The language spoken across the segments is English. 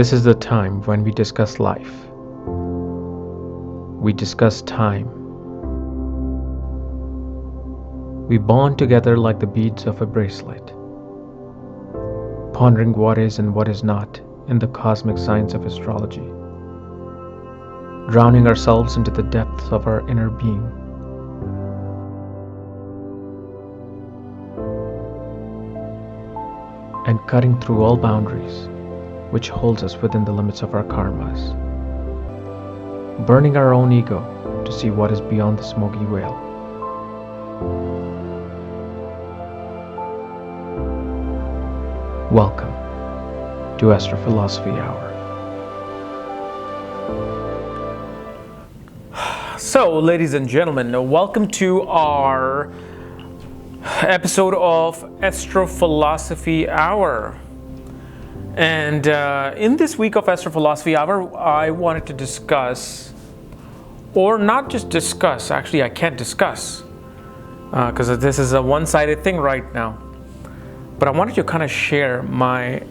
This is the time when we discuss life. We discuss time. We bond together like the beads of a bracelet, pondering what is and what is not in the cosmic science of astrology, drowning ourselves into the depths of our inner being. And cutting through all boundaries which holds us within the limits of our karmas, burning our own ego to see what is beyond the smoky veil. Welcome to Astrophilosophy Hour. So, ladies and gentlemen, welcome to our episode of Astrophilosophy Hour. And in this week of Astrophilosophy Hour, I wanted to discuss, or not just discuss, actually I can't discuss, because this is a one-sided thing right now. But I wanted to kind of share my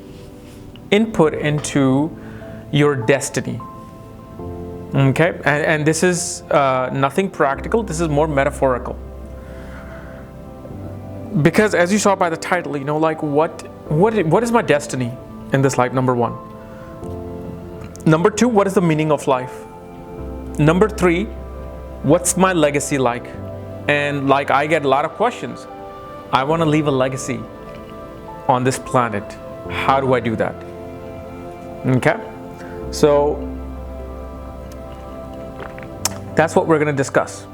input into your destiny. Okay, and this is nothing practical, this is more metaphorical. Because as you saw by the title, you know, like what is my destiny in this life, number one. Number two, what is the meaning of life? Number three, what's my legacy like? And like I get a lot of questions. I want to leave a legacy on this planet. How do I do that? Okay, so that's what we're going to discuss.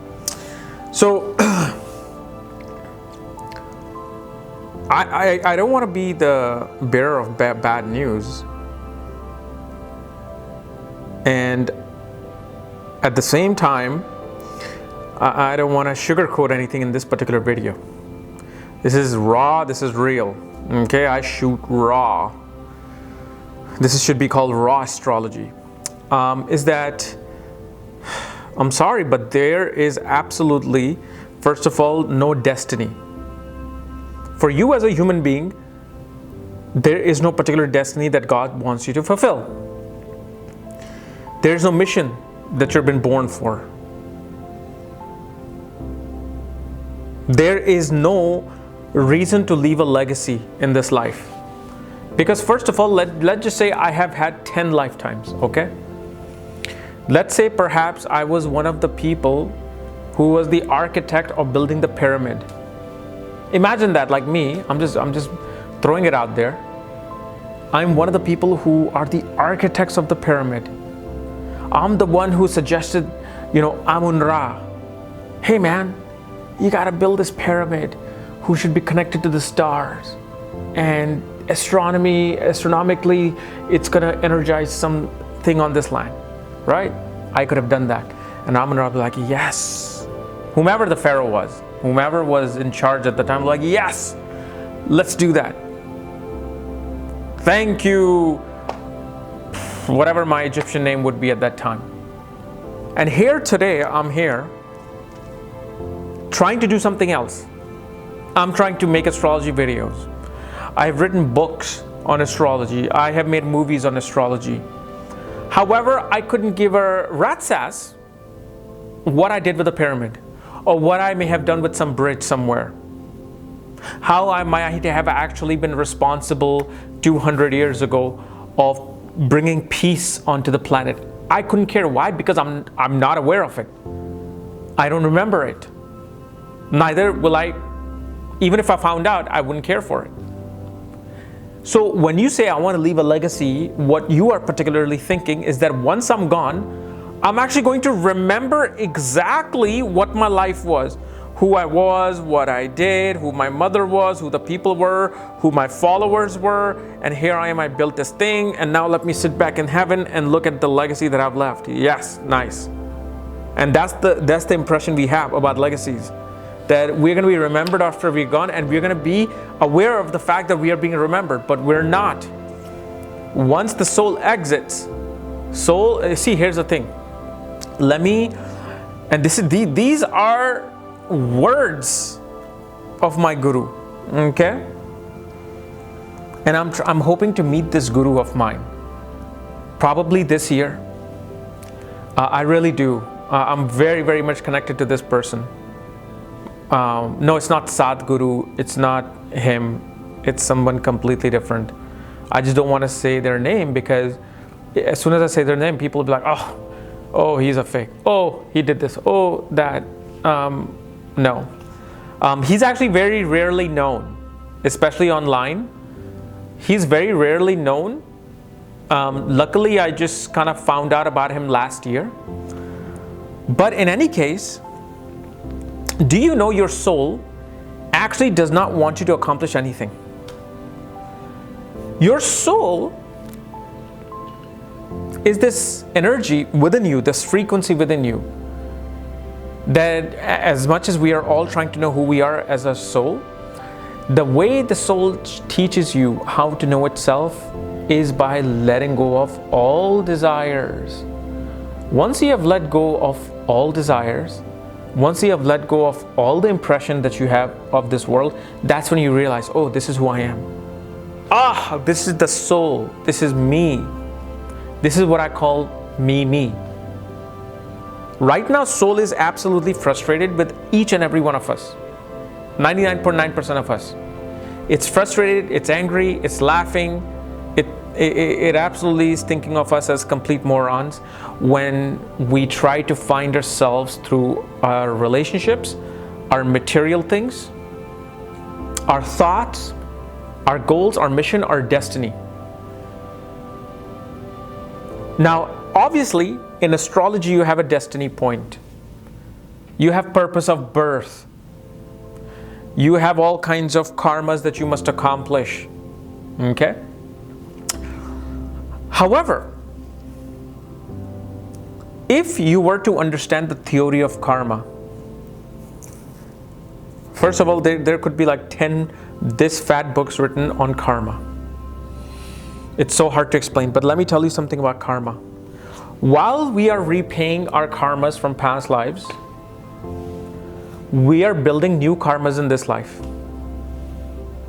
So I don't want to be the bearer of bad news, and at the same time I don't want to sugarcoat anything in this particular video. This is raw, this is real. Okay, I shoot raw. This should be called raw astrology. Is that I'm sorry, but there is absolutely, first of all, no destiny. For you as a human being, there is no particular destiny that God wants you to fulfill. There is no mission that you've been born for. There is no reason to leave a legacy in this life. Because first of all, let's just say I have had 10 lifetimes, okay? Let's say perhaps I was one of the people who was the architect of building the pyramid. Imagine that, like me, I'm just throwing it out there. I'm one of the people who are the architects of the pyramid. I'm the one who suggested, Amun-Ra, hey man, you gotta build this pyramid who should be connected to the stars. And astronomically, it's gonna energize something on this land, right? I could have done that. And Amun-Ra would be like, yes. Whomever the pharaoh was, whomever was in charge at the time, like, yes, let's do that. Thank you, whatever my Egyptian name would be at that time. And here today, I'm here trying to do something else. I'm trying to make astrology videos. I've written books on astrology. I have made movies on astrology. However, I couldn't give a rat's ass what I did with the pyramid, or what I may have done with some bridge somewhere. How I might have actually been responsible 200 years ago of bringing peace onto the planet. I couldn't care. Why? Because I'm not aware of it. I don't remember it. Neither will I, even if I found out, I wouldn't care for it. So when you say I want to leave a legacy, what you are particularly thinking is that once I'm gone, I'm actually going to remember exactly what my life was, who I was, what I did, who my mother was, who the people were, who my followers were, and here I am, I built this thing, and now let me sit back in heaven and look at the legacy that I've left. Yes, nice. And that's the impression we have about legacies, that we're going to be remembered after we're gone, and we're going to be aware of the fact that we are being remembered, but we're not. Once the soul exits, see, here's the thing. These are words of my guru, okay? And I'm hoping to meet this guru of mine. Probably this year. I really do. I'm very, very much connected to this person. No, it's not Sadhguru. It's not him. It's someone completely different. I just don't want to say their name, because as soon as I say their name, people will be like, oh, he's a fake. Oh, he did this. Oh, that. No. He's actually very rarely known, especially online. He's very rarely known. Luckily, I just kind of found out about him last year. But in any case, do you know your soul actually does not want you to accomplish anything? Your soul is this energy within you, this frequency within you, that as much as we are all trying to know who we are as a soul, the way the soul teaches you how to know itself is by letting go of all desires. Once you have let go of all desires, once you have let go of all the impression that you have of this world, that's when you realize, oh, this is who I am. This is the soul. This is me. This is what I call me. Right now, soul is absolutely frustrated with each and every one of us. 99.9% of us. It's frustrated, it's angry, it's laughing. It absolutely is thinking of us as complete morons when we try to find ourselves through our relationships, our material things, our thoughts, our goals, our mission, our destiny. Now, obviously, in astrology, you have a destiny point. You have purpose of birth. You have all kinds of karmas that you must accomplish. Okay? However, if you were to understand the theory of karma, first of all, there could be like 10 this fat books written on karma. It's so hard to explain, but let me tell you something about karma. While we are repaying our karmas from past lives, we are building new karmas in this life.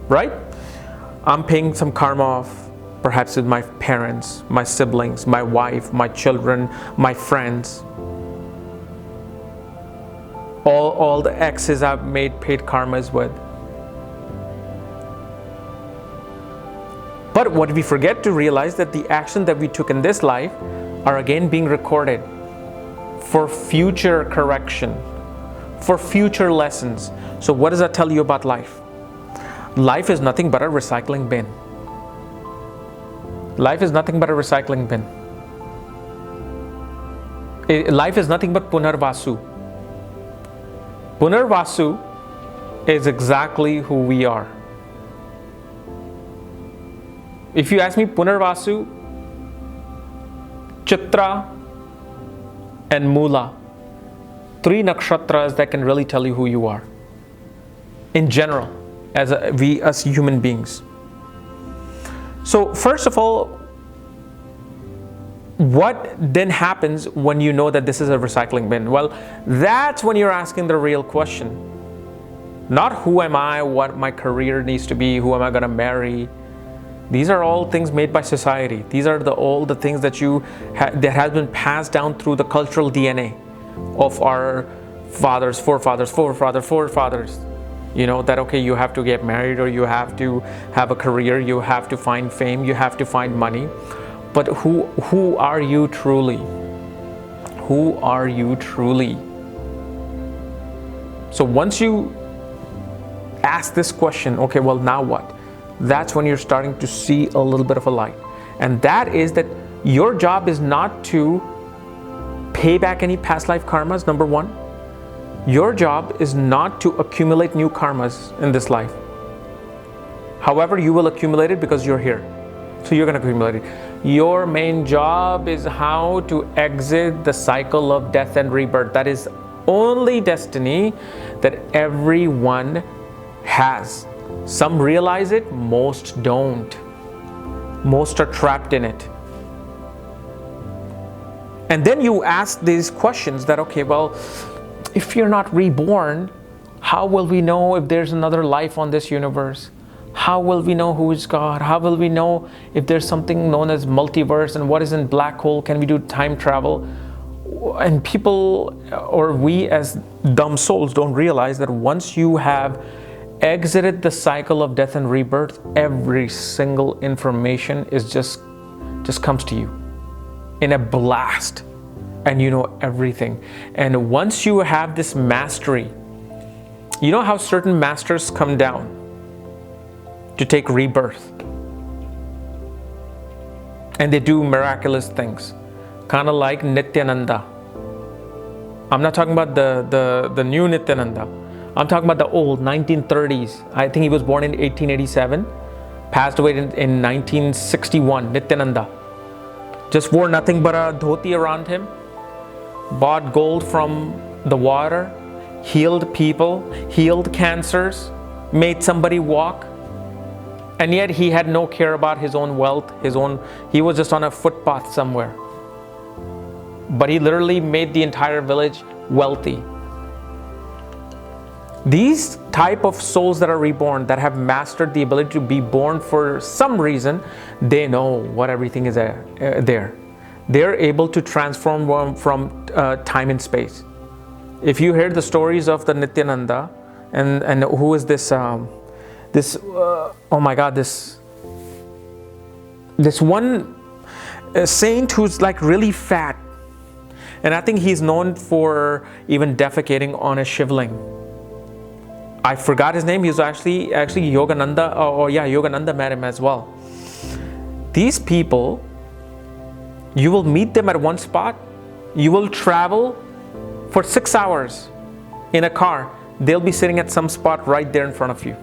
Right? I'm paying some karma off, perhaps with my parents, my siblings, my wife, my children, my friends. All the exes I've made paid karmas with. But what we forget to realize that the action that we took in this life are again being recorded for future correction, for future lessons. So what does that tell you about life? Life is nothing but a recycling bin. Life is nothing but a recycling bin. Life is nothing but Punarvasu. Punarvasu is exactly who we are. If you ask me, Punarvasu, Chitra, and Mula, 3 nakshatras that can really tell you who you are. In general, as human beings. So first of all, what then happens when you know that this is a recycling bin? Well, that's when you're asking the real question. Not who am I, what my career needs to be, who am I going to marry. These are all things made by society. These are all the things that that has been passed down through the cultural DNA of our fathers, forefathers. You know, that okay, you have to get married, or you have to have a career, you have to find fame, you have to find money. But who are you truly? Who are you truly? So once you ask this question, okay, well, now what? That's when you're starting to see a little bit of a light. And that is that your job is not to pay back any past life karmas, number one. Your job is not to accumulate new karmas in this life. However, you will accumulate it because you're here. So you're going to accumulate it. Your main job is how to exit the cycle of death and rebirth. That is only destiny that everyone has. Some realize it, most don't. Most are trapped in it. And then you ask these questions that, okay, well, if you're not reborn, how will we know if there's another life on this universe? How will we know who is God? How will we know if there's something known as multiverse, and what is in black hole? Can we do time travel? And people, or we as dumb souls, don't realize that once you have exited the cycle of death and rebirth, every single information is just comes to you in a blast, and you know everything. And once you have this mastery, you know how certain masters come down to take rebirth, and they do miraculous things, kind of like Nityananda. I'm not talking about the new Nityananda. I'm talking about the old 1930s. I think he was born in 1887, passed away in 1961. Nityananda just wore nothing but a dhoti around him, bought gold from the water, healed people, healed cancers, made somebody walk. And yet he had no care about his own wealth, he was just on a footpath somewhere. But he literally made the entire village wealthy. These type of souls that are reborn, that have mastered the ability to be born for some reason, they know what everything is there. They're able to transform from time and space. If you hear the stories of the Nityananda, and who is this oh my God, this one saint who's like really fat, and I think he's known for even defecating on a shivling. I forgot his name. He was actually Yogananda. Yogananda met him as well. These people, you will meet them at one spot. You will travel for 6 hours in a car. They'll be sitting at some spot right there in front of you.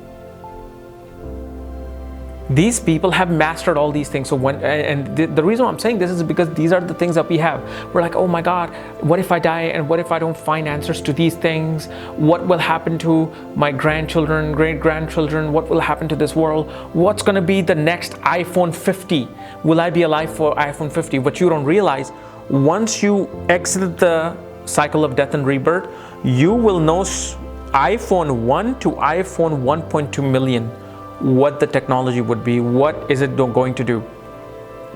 These people have mastered all these things. So the reason why I'm saying this is because these are the things that we have. We're like, oh my God, what if I die, and what if I don't find answers to these things? What will happen to my grandchildren, great-grandchildren? What will happen to this world? What's going to be the next iPhone 50? Will I be alive for iPhone 50? What you don't realize, once you exit the cycle of death and rebirth, you will know iPhone 1 to iPhone 1.2 million. What the technology would be, what is it going to do?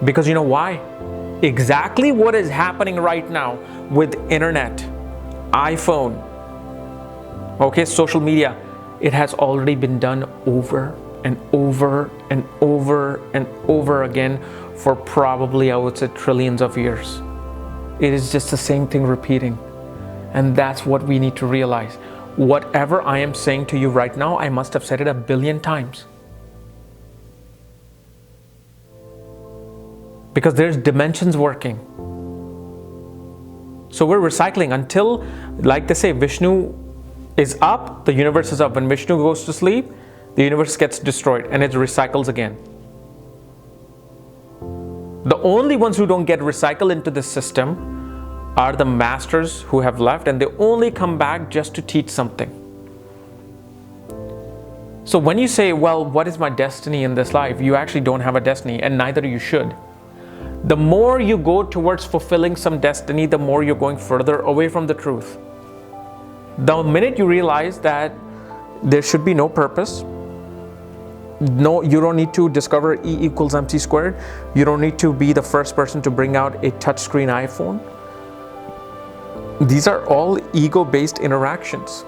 Because you know why? Exactly what is happening right now with internet, iPhone, okay, social media, it has already been done over and over and over and over again for probably, I would say, trillions of years. It is just the same thing repeating. And that's what we need to realize. Whatever I am saying to you right now, I must have said it 1 billion times. Because there's dimensions working. So we're recycling until, like they say, Vishnu is up, the universe is up. When Vishnu goes to sleep, the universe gets destroyed and it recycles again. The only ones who don't get recycled into this system are the masters who have left, and they only come back just to teach something. So when you say, well, what is my destiny in this life? You actually don't have a destiny, and neither you should. The more you go towards fulfilling some destiny, the more you're going further away from the truth. The minute you realize that there should be no purpose, no, you don't need to discover E equals MC squared. You don't need to be the first person to bring out a touchscreen iPhone. These are all ego-based interactions.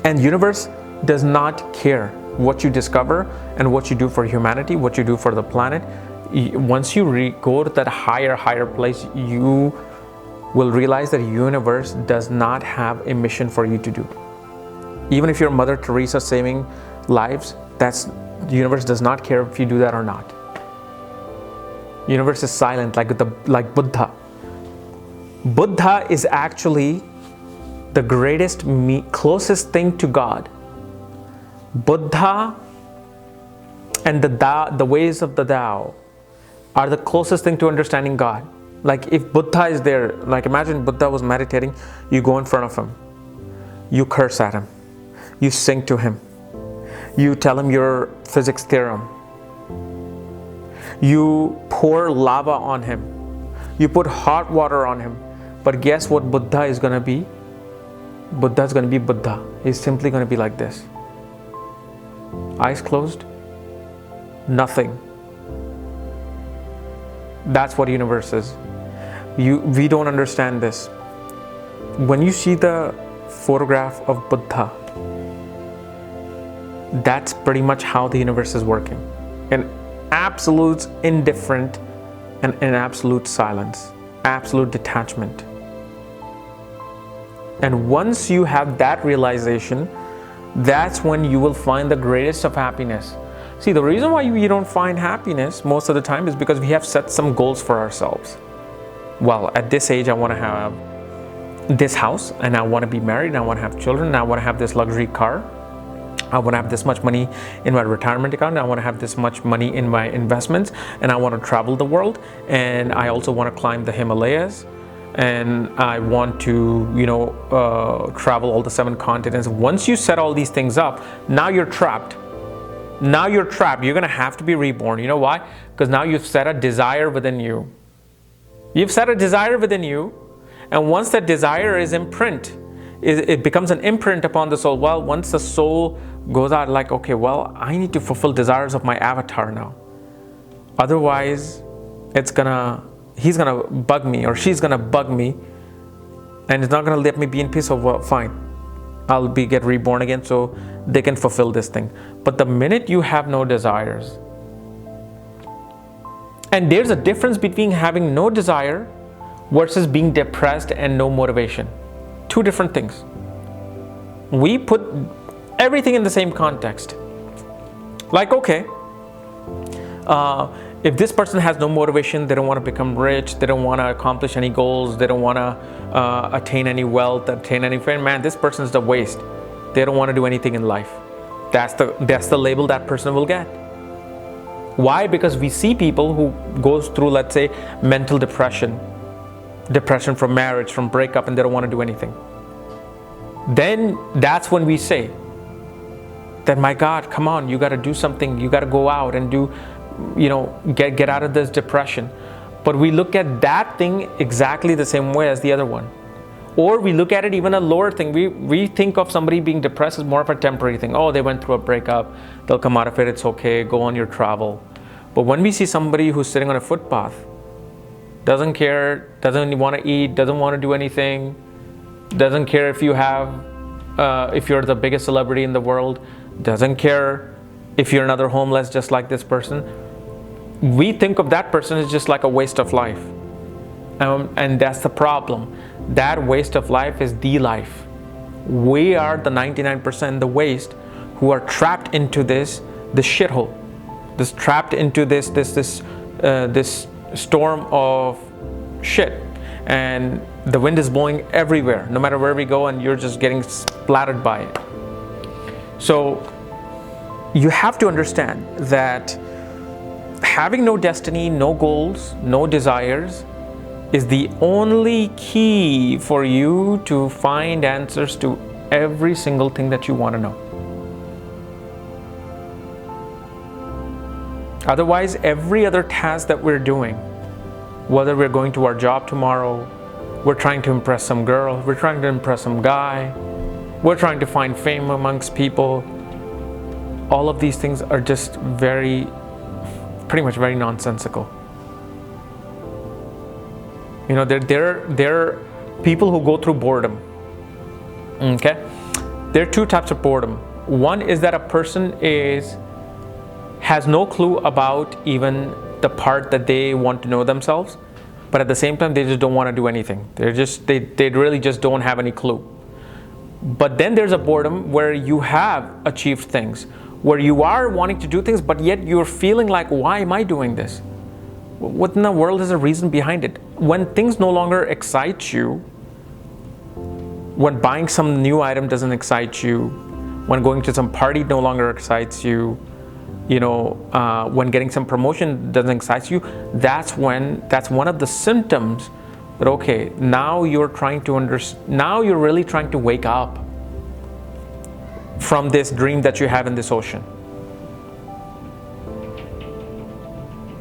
And universe does not care what you discover and what you do for humanity, what you do for the planet. Once you go to that higher place, you will realize that universe does not have a mission for you to do. Even if you're Mother Teresa saving lives, the universe does not care if you do that or not. Universe is silent, like Buddha. Buddha is actually the greatest, closest thing to God. Buddha and the ways of the Tao are the closest thing to understanding God. Like if Buddha is there, like imagine Buddha was meditating, you go in front of him, you curse at him, you sing to him, you tell him your physics theorem, you pour lava on him, you put hot water on him. But guess what Buddha is going to be? Buddha is going to be Buddha. He's simply going to be like this. eyes closed, nothing. That's what universe is. We don't understand this. When you see the photograph of Buddha, that's pretty much how the universe is working. An absolute indifferent and an absolute silence, absolute detachment. And once you have that realization, that's when you will find the greatest of happiness. See, the reason why we don't find happiness most of the time is because we have set some goals for ourselves. Well, at this age, I want to have this house, and I want to be married, and I want to have children, and I want to have this luxury car. I want to have this much money in my retirement account, and I want to have this much money in my investments, and I want to travel the world, and I also want to climb the Himalayas, and I want to, travel all the 7 continents. Once you set all these things up, now you're trapped. Now you're trapped. You're going to have to be reborn. You know why? Because now you've set a desire within you. You've set a desire within you, and once that desire is it becomes an imprint upon the soul. Well, once the soul goes out, like, okay, well, I need to fulfill desires of my avatar now. Otherwise, he's gonna bug me, or she's gonna bug me, and it's not gonna let me be in peace. So, well, fine, I'll get reborn again so they can fulfill this thing. But the minute you have no desires, and there's a difference between having no desire versus being depressed and no motivation. 2 different things. We put everything in the same context. Like, okay, if this person has no motivation, they don't want to become rich, they don't want to accomplish any goals, they don't want to attain any wealth, attain any fame, man, this person is the waste. They don't want to do anything in life. That's the label that person will get. Why? Because we see people who goes through, let's say, mental depression from marriage, from breakup, and they don't want to do anything. Then that's when we say that, my God, come on, you got to do something. You got to go out and do, get out of this depression. But we look at that thing exactly the same way as the other one. Or we look at it even a lower thing. We think of somebody being depressed as more of a temporary thing. Oh, they went through a breakup. They'll come out of it. It's okay. Go on your travel. But when we see somebody who's sitting on a footpath, doesn't care, doesn't want to eat, doesn't want to do anything, doesn't care if you're the biggest celebrity in the world, doesn't care if you're another homeless just like this person, we think of that person as just like a waste of life. And that's the problem. That waste of life is the life. We are the 99%, the waste, who are trapped into this shithole, trapped into this storm of shit, and the wind is blowing everywhere, no matter where we go, and you're just getting splattered by it. So you have to understand that having no destiny, no goals, no desires is the only key for you to find answers to every single thing that you want to know. Otherwise, every other task that we're doing, whether we're going to our job tomorrow, we're trying to impress some girl, we're trying to impress some guy, we're trying to find fame amongst people, all of these things are just pretty much very nonsensical. There are people who go through boredom. Okay? There are 2 types of boredom. One is that a person has no clue about even the part that they want to know themselves, but at the same time they just don't want to do anything. They really just don't have any clue. But then there's a boredom where you have achieved things, where you are wanting to do things, but yet you're feeling like, why am I doing this? What in the world is the reason behind it? When things no longer excite you, when buying some new item doesn't excite you, when going to some party no longer excites you, when getting some promotion doesn't excite you, that's one of the symptoms that, okay, now you're really trying to wake up from this dream that you have in this ocean.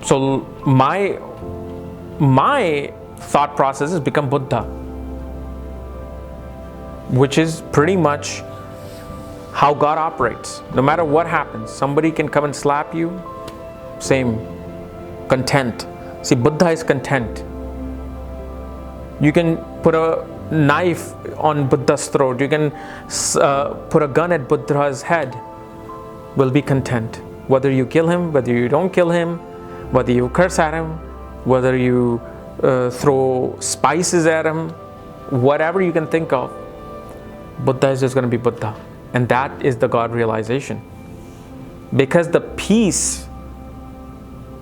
So my thought process has become Buddha, which is pretty much how God operates. No matter what happens, somebody can come and slap you, same, content. See, Buddha is content. You can put a knife on Buddha's throat, you can put a gun at Buddha's head, will be content. Whether you kill him, whether you don't kill him, whether you curse at him, whether you throw spices at him, whatever you can think of, Buddha is just going to be Buddha. And that is the God realization. Because the peace,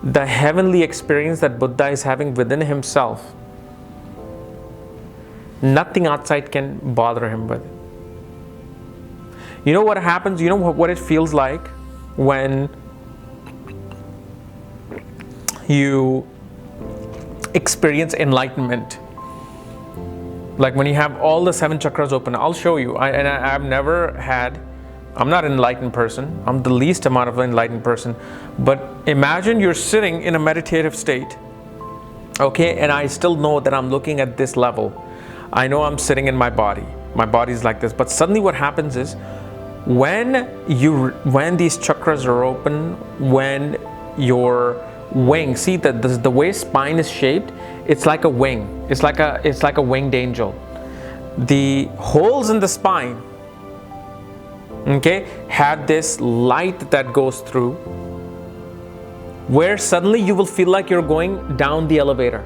the heavenly experience that Buddha is having within himself, nothing outside can bother him with. You know what happens? You know what it feels like when you experience enlightenment? Like when you have all the 7 chakras open. I'll show you. I'm not an enlightened person. I'm the least amount of an enlightened person. But imagine you're sitting in a meditative state, okay, and I still know that I'm looking at this level. I know I'm sitting in my body. My body's like this. But suddenly what happens is, when these chakras are open, when your wing, see the way spine is shaped, it's like a wing. It's like a winged angel. The holes in the spine, okay, have this light that goes through, where suddenly you will feel like you're going down the elevator.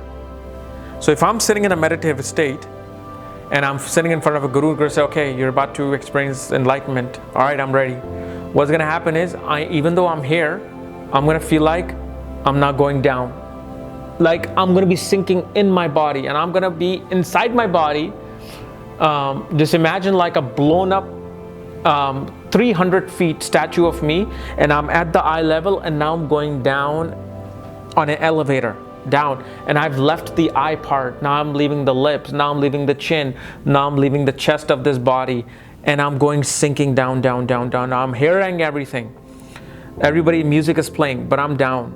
So if I'm sitting in a meditative state and I'm sitting in front of a guru say, okay, you're about to experience enlightenment. All right, I'm ready. What's going to happen is, even though I'm here, I'm going to feel like I'm not going down. Like I'm going to be sinking in my body, and I'm going to be inside my body. Just imagine like a blown up 300 feet statue of me, and I'm at the eye level, and now I'm going down on an elevator. Down, and I've left the eye part. Now I'm leaving the lips, now I'm leaving the chin, now I'm leaving the chest of this body, and I'm going sinking down, down, down, down. Now I'm hearing everything. Everybody, music is playing, but I'm down.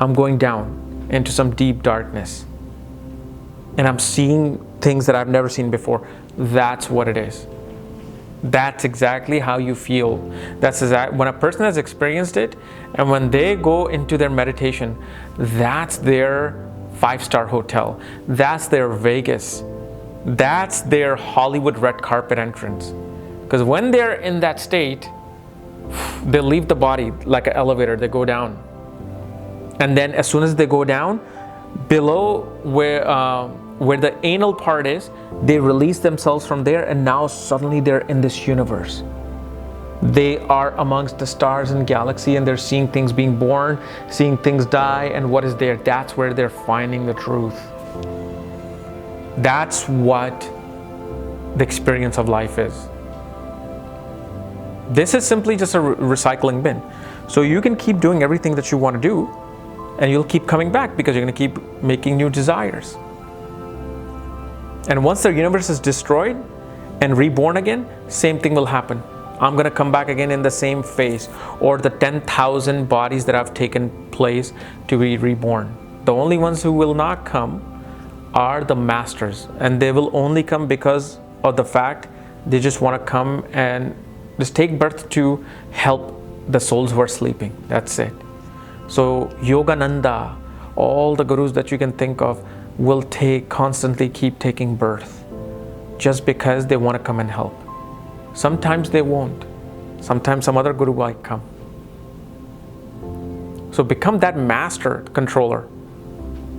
I'm going down into some deep darkness. And I'm seeing things that I've never seen before. That's what it is. That's exactly how you feel. That's exactly when a person has experienced it, and when they go into their meditation, that's their 5-star hotel. That's their Vegas. That's their Hollywood red carpet entrance. Because when they're in that state, they leave the body like an elevator. They go down, and then as soon as they go down, below where the anal part is, they release themselves from there, and now suddenly they're in this universe. They are amongst the stars and galaxy, and they're seeing things being born, seeing things die, and what is there? That's where they're finding the truth. That's what the experience of life is. This is simply just a recycling bin. So you can keep doing everything that you want to do, and you'll keep coming back because you're going to keep making new desires. And once the universe is destroyed and reborn again, same thing will happen. I'm going to come back again in the same phase, or the 10,000 bodies that have taken place to be reborn. The only ones who will not come are the masters, and they will only come because of the fact they just want to come and just take birth to help the souls who are sleeping. That's it. So Yogananda, all the gurus that you can think of, will constantly keep taking birth just because they want to come and help. Sometimes they won't. Sometimes some other guru might come. So become that master controller,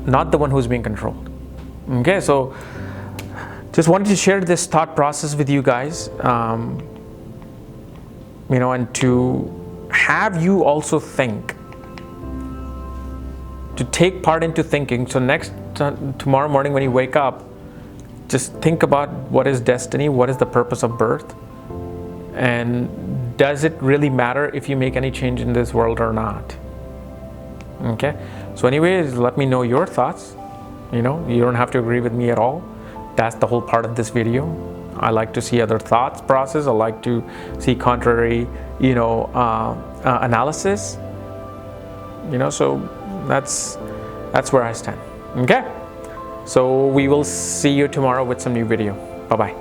not the one who's being controlled. Okay, so just wanted to share this thought process with you guys, and to have you also think, to take part into thinking. So tomorrow morning when you wake up, just think about what is destiny, what is the purpose of birth, and does it really matter if you make any change in this world or not? Okay, so anyways, let me know your thoughts. You don't have to agree with me at all. That's the whole part of this video. I like to see other thoughts process. I like to see contrary analysis. So that's where I stand. Okay, so we will see you tomorrow with some new video. Bye bye.